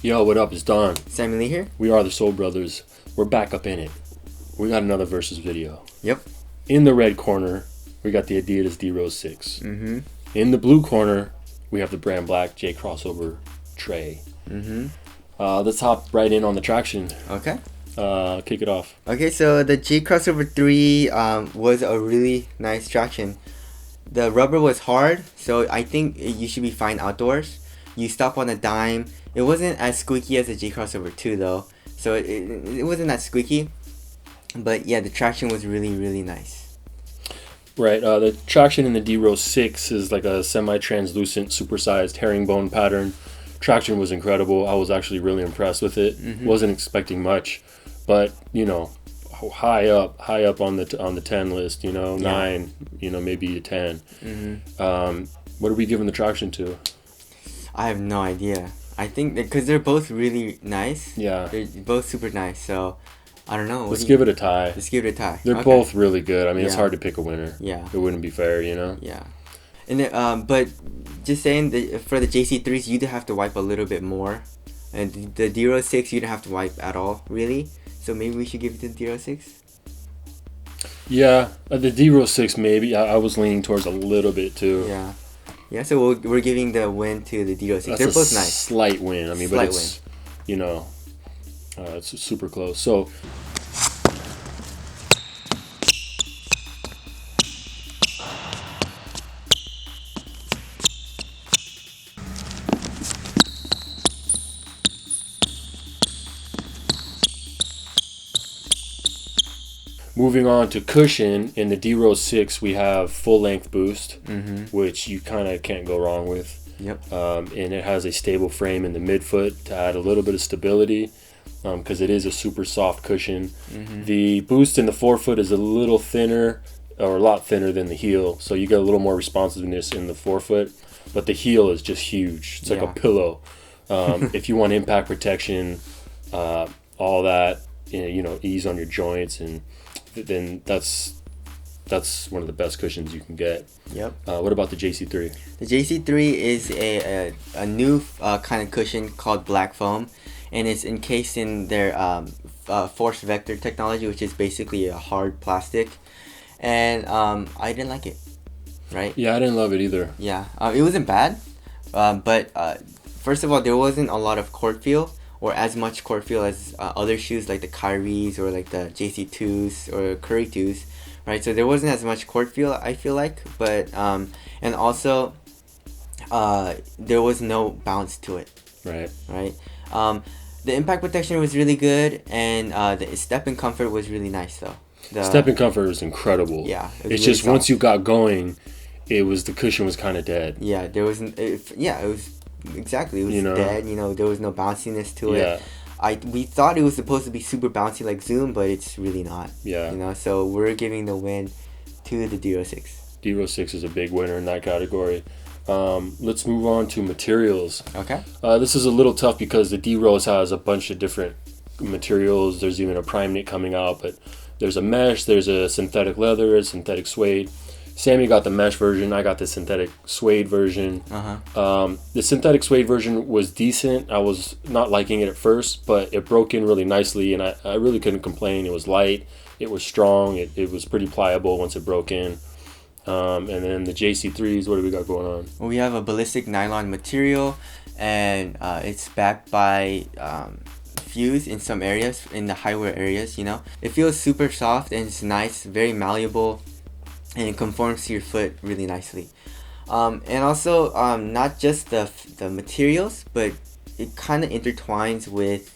Yo, what up? It's Don. Sammy Lee here. We are the Soul Brothers. We're back up in it. We got another versus video. Yep. In the red corner, we got the Adidas D-Rose 6. Mm-hmm. In the blue corner, we have the Brandblack J Crossover Tray. Mm-hmm. Let's hop right in on the traction. Okay. Kick it off. Okay, so the J Crossover 3 was a really nice traction. The rubber was hard, so I think you should be fine outdoors. You stop on a dime. It wasn't as squeaky as the J Crossover 2 though, so it wasn't that squeaky. But yeah, the traction was really, really nice. Right, the traction in the D-Rose 6 is like a semi-translucent, supersized herringbone pattern. Traction was incredible. I was actually really impressed with it. Mm-hmm. Wasn't expecting much, but you know, high up on the 10 list. You know, Yeah. 9. You know, maybe a 10. Mm-hmm. What are we giving the traction to? I have no idea. I think because they're both really nice. Yeah. They're both super nice. So I don't know. Let's give it a tie. Let's give it a tie. They're Okay. both really good. I mean, it's Yeah. hard to pick a winner. Yeah. It wouldn't be fair, you know? Yeah. And then, but just saying for the JC3s, you'd have to wipe a little bit more, and the D-Rose 6 you don't have to wipe at all, really. So maybe we should give it to the D-Rose 6. Yeah, the D-Rose 6 maybe. I was leaning towards a little bit too. Yeah. Yeah. So we're giving the win to the D-Rose 6. That's They're a both nice. slight win. I mean, Slight but it's you know, it's super close. So. Moving on to cushion, in the D-Rose 6 we have full-length boost, which you kind of can't go wrong with. Yep. And it has a stable frame in the midfoot to add a little bit of stability because it is a super soft cushion. The boost in the forefoot is a little thinner, or a lot thinner than the heel, so you get a little more responsiveness in the forefoot, but the heel is just huge. It's like a pillow. If you want impact protection, all that, you know, ease on your joints, and then that's one of the best cushions you can get. Yep. What about the JC3? The JC3 is a new kind of cushion called black foam, and it's encased in their force vector technology, which is basically a hard plastic. And I didn't like it. Right? Yeah, I didn't love it either. Yeah, it wasn't bad, but first of all, there wasn't a lot of court feel, or as much court feel as other shoes like the Kyries or like the JC2s or Curry 2s, right? So there wasn't as much court feel, I feel like, but and also there was no bounce to it. Right. The impact protection was really good, and the step and comfort was really nice though. The Step and comfort was incredible. Yeah, It's really just soft. once you got going, the cushion was kind of dead. Yeah, there wasn't. It was exactly. It was You know? dead. You know, there was no bounciness to Yeah. it. We thought it was supposed to be super bouncy like Zoom, but it's really not. Yeah. You know, so we're giving the win to the D-Rose 6. D-Rose 6 is a big winner in that category. Let's move on to materials. Okay. This is a little tough because the D-Rose has a bunch of different materials. There's even a prime knit coming out, but there's a mesh, there's a synthetic leather, a synthetic suede. Sammy got the mesh version. I got the synthetic suede version. The synthetic suede version was decent. I was not liking it at first, but it broke in really nicely, and I really couldn't complain. It was light. It was strong. It was pretty pliable once it broke in. And then the JC3s, what do we got going on? Well, we have a ballistic nylon material, and it's backed by fuse in some areas, in the high wear areas, you know. It feels super soft, and it's nice, very malleable, and it conforms to your foot really nicely. And also, not just the materials, but it kind of intertwines with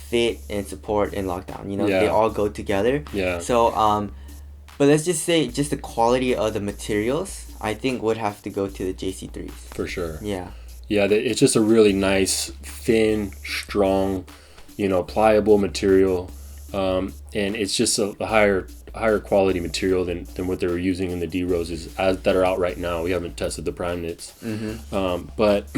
fit and support and lockdown. You know, Yeah. they all go together. Yeah. So, but let's just say, just the quality of the materials, I think would have to go to the JC3s. For sure. Yeah. Yeah, it's just a really nice, thin, strong, you know, pliable material. And it's just a higher quality material than what they were using in the D-Roses that are out right now. We haven't tested the prime knits. But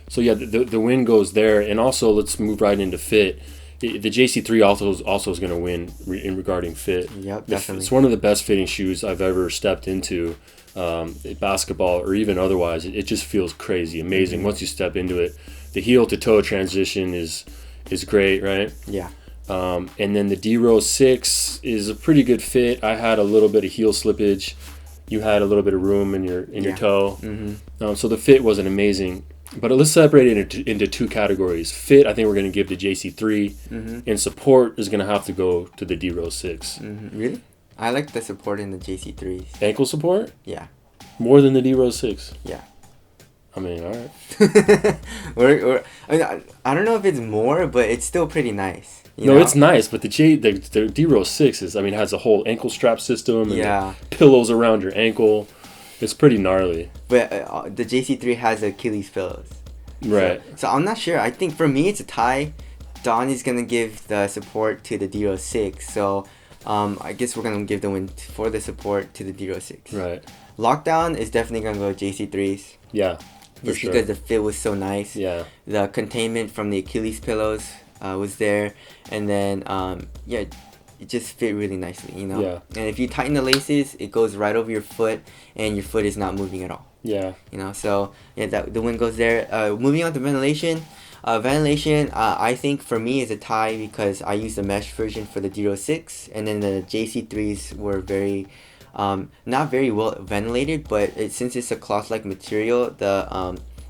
so yeah, the win goes there. And also, let's move right into fit. the JC3 also is going to win in regarding fit. Yep, definitely. It's one of the best fitting shoes I've ever stepped into, basketball or even otherwise. It just feels crazy, amazing once you step into it. The heel to toe transition is great, right? Yeah. And then the D-Rose 6 is a pretty good fit. I had a little bit of heel slippage. You had a little bit of room in your toe. So the fit wasn't amazing. But let's separate it into two categories. Fit, I think we're going to give to JC3. And support is going to have to go to the D-Rose 6. Really? I like the support in the JC3s. Ankle support? Yeah. More than the D-Rose 6? Yeah. I mean, all right. I don't know if it's more, but it's still pretty nice. No, it's nice, but the D-Rose 6 has a whole ankle strap system and pillows around your ankle. It's pretty gnarly. But the JC3 has Achilles pillows. Right. So I'm not sure. I think for me it's a tie. Don is going to give the support to the D-Rose 6. So I guess we're going to give the win for the support to the D-Rose 6. Right. Lockdown is definitely going to go JC3s. Yeah. Just because the fit was so nice. Yeah. The containment from the Achilles pillows was there. And then, it just fit really nicely, you know? Yeah. And if you tighten the laces, it goes right over your foot, and your foot is not moving at all. Yeah. You know, so, the win goes there. Moving on to ventilation. I think for me is a tie because I used the mesh version for the D-Rose 6, and then the JC3s were very... not very well ventilated, but since it's a cloth-like material,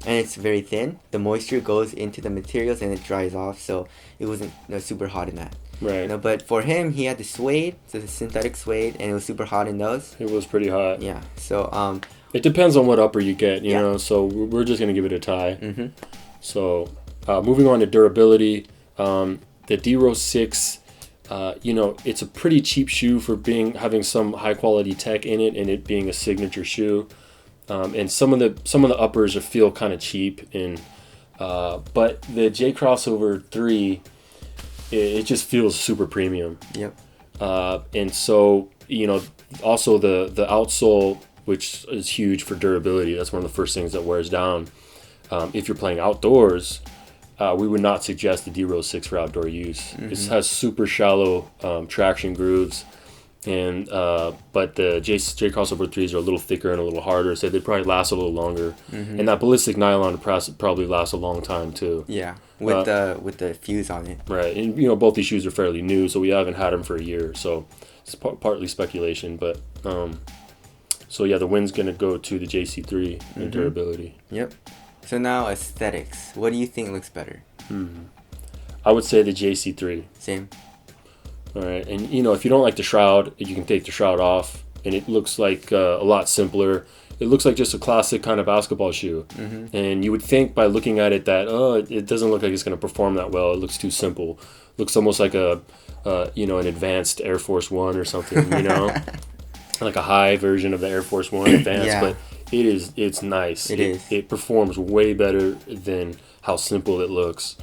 and it's very thin, the moisture goes into the materials and it dries off, so it wasn't super hot in that. Right. You know, but for him, he had the suede, so the synthetic suede, and it was super hot in those. It was pretty hot. Yeah. So it depends on what upper you get, you know. So we're just gonna give it a tie. So moving on to durability, the D-Rose 6. It's a pretty cheap shoe for having some high quality tech in it and it being a signature shoe. And some of the uppers feel kind of cheap but the J Crossover 3, it just feels super premium. Yep. And so, also the outsole, which is huge for durability. That's one of the first things that wears down. If you're playing outdoors, we would not suggest the D-Rose 6 for outdoor use. It has super shallow traction grooves, but the J Crossover 3s are a little thicker and a little harder, so they'd probably last a little longer. And that ballistic nylon probably lasts a long time too. Yeah, with the fuse on it. Right, and both these shoes are fairly new, so we haven't had them for a year, so it's partly speculation. But so yeah, the win's gonna go to the JC3 in durability. Yep. So now aesthetics. What do you think looks better? I would say the JC3. Same. All right, and if you don't like the shroud, you can take the shroud off, and it looks like a lot simpler. It looks like just a classic kind of basketball shoe, and you would think by looking at it that it doesn't look like it's going to perform that well. It looks too simple. Looks almost like an advanced Air Force One or something. Like a high version of the Air Force One Advanced, but it's nice. It performs way better than how simple it looks.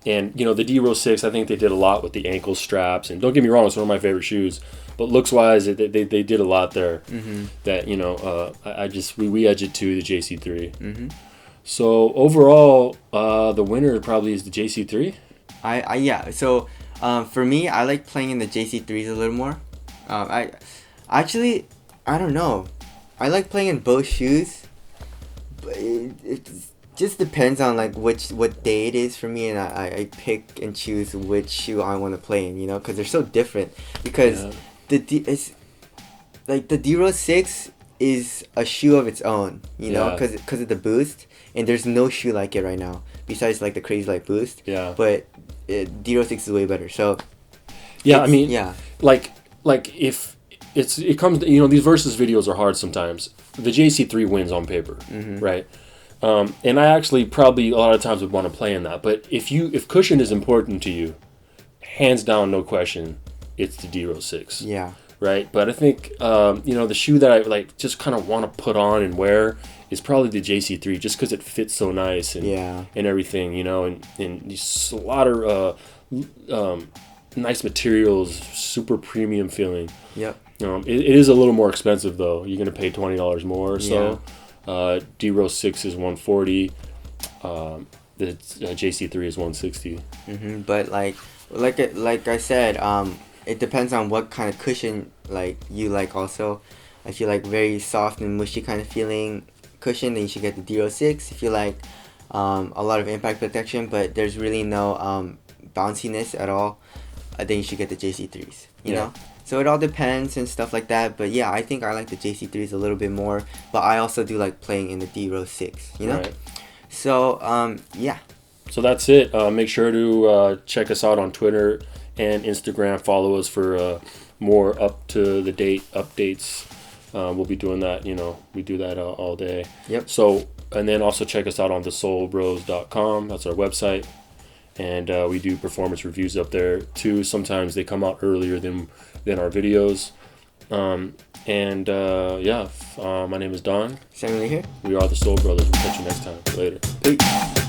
And the D-Rose 6, I think they did a lot with the ankle straps. And don't get me wrong, it's one of my favorite shoes. But looks-wise, they did a lot there. That we edge it to the JC3. So overall, the winner probably is the JC3. So for me, I like playing in the JC3s a little more. I don't know. I like playing in both shoes, but it just depends on what day it is for me, and I pick and choose which shoe I want to play in, because they're so different. Because the D-Rose 6 is a shoe of its own, because of the boost, and there's no shoe like it right now besides the Crazy Light Boost. Yeah. But D-Rose 6 is way better. So. Yeah, if it comes, these versus videos are hard sometimes. The JC3 wins on paper, right? And I actually probably a lot of times would want to play in that. But if cushion is important to you, hands down, no question, it's the D-Rose 6. Yeah. Right? But I think, the shoe that I just kind of want to put on and wear is probably the JC3, just because it fits so nice and everything, and a lot of nice materials, super premium feeling. Yep. It is a little more expensive though. You're gonna pay $20 more or so. D-Rose 6 is $140. the JC3 is 160. But like I said, it depends on what kind of cushion like you like. Also, if you like very soft and mushy kind of feeling cushion, then you should get the D06. If you like a lot of impact protection, but there's really no bounciness at all, then you should get the JC3s. You know. So it all depends and stuff like that. But yeah, I think I like the JC3s a little bit more. But I also do like playing in the D06. You know. Right. So yeah. So that's it. Make sure to check us out on Twitter and Instagram. Follow us for more up to the date updates. We'll be doing that. You know, we do that all day. Yep. So, and then also check us out on thesoulbros.com. That's our website. And we do performance reviews up there too. Sometimes they come out earlier than our videos. My name is Don. Samuel here. We are the Soul Brothers. We'll catch you next time. Later. Peace.